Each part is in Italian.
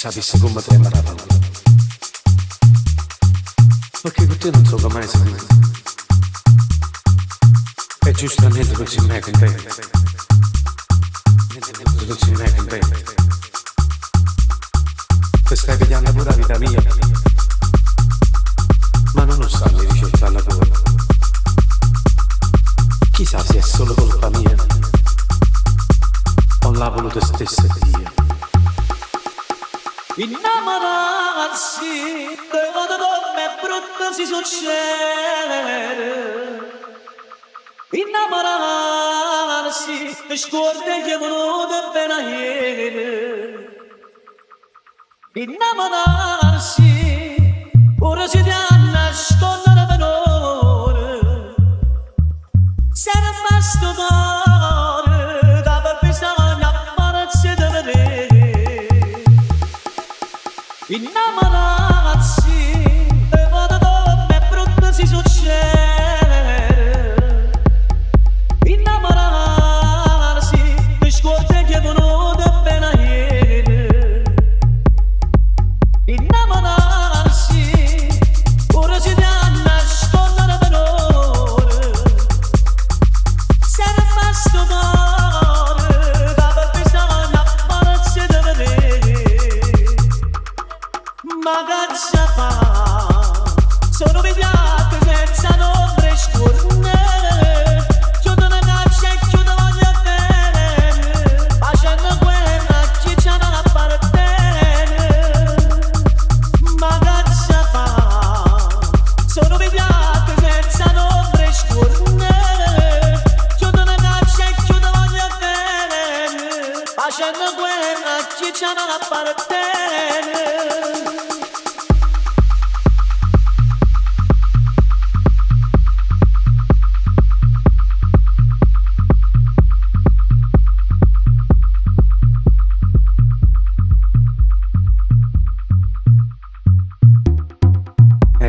Sapessi come trema la palla. Perché con te non so come mai seguire. E giustamente non si mai contento. Non si mai contento. Ti stai pigliando pure la vita mia. Ma non lo sanno di ricetta al lavoro. Chissà se è solo colpa mia. O l'ha voluto stesso Dio. Innamorarsi quando come brutto si succede. Innamorarsi scorda che venuto appena ieri. Innamorarsi ora si dà nascondere per ora. Se ne fa sto cuore che per bisogno apparezze da vedere. Innamorarsi e vado come brutto si succede. Innamorarsi mi scorda che è venuto appena ieri. Innamorarsi ora si dà nascondere per ora. Se ne fa sto cuore che per bisogno apparezze da vedere. Ma cazzo fa? Sono pigliate senza nombre scorne. Chiudo una caccia e chiudo voglio bene. Facendo guerra a chi ce non appartiene. Ma cazzo fa? Sono pigliate senza nombre scorne. Chiudo una caccia e chiudo voglio bene. Facendo guerra a chi ce non appartiene.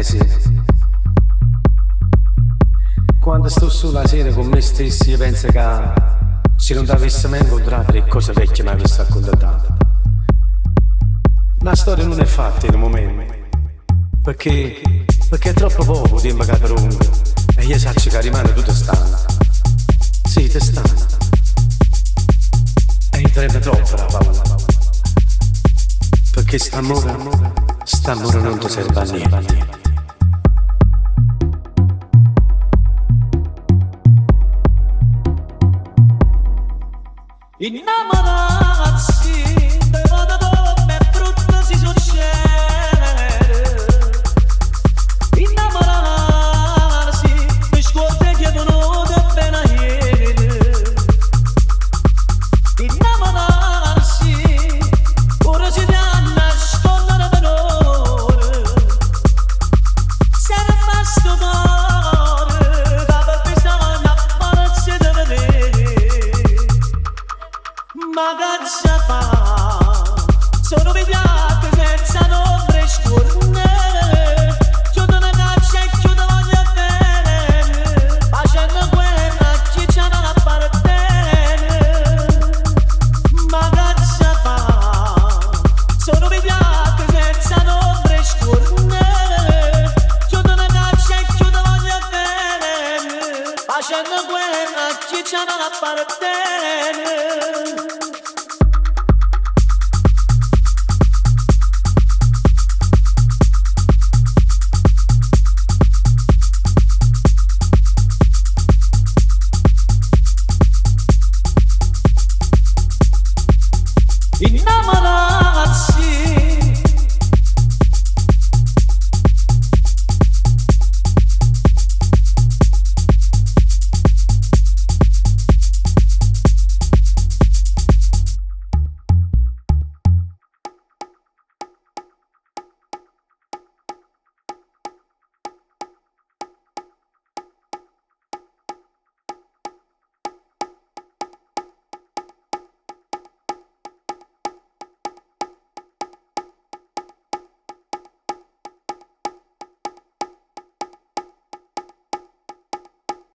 Sì. Quando sto sulla sera con me stessi io penso che se non t'avessi mai incontrato le cose vecchie mi avessi raccontato. La storia non è fatta in un momento perché è troppo poco tempo che tronco e io saccio che rimane tutto stanco. Sì, te stanco e intende troppo la paura perché st'amore non ti serve a niente. Innamorarsi e vado come brutto si succede. Innamorarsi mi scorda che è venuto appena ieri. Innamorarsi ora si dà nascondere per ora. Se ne fa sto cuore che per bisogno apparezze da vedere. Ma cazzo fa? Sono pigliate senza nombre scorne. Chiudo una caccia e chiudo voglio bene. Facendo guerra a chi ce non appartiene. Ma cazzo fa? Sono pigliate senza nombre scorne. Chiudo una caccia e chiudo voglio bene. Facendo guerra a chi ce non appartiene.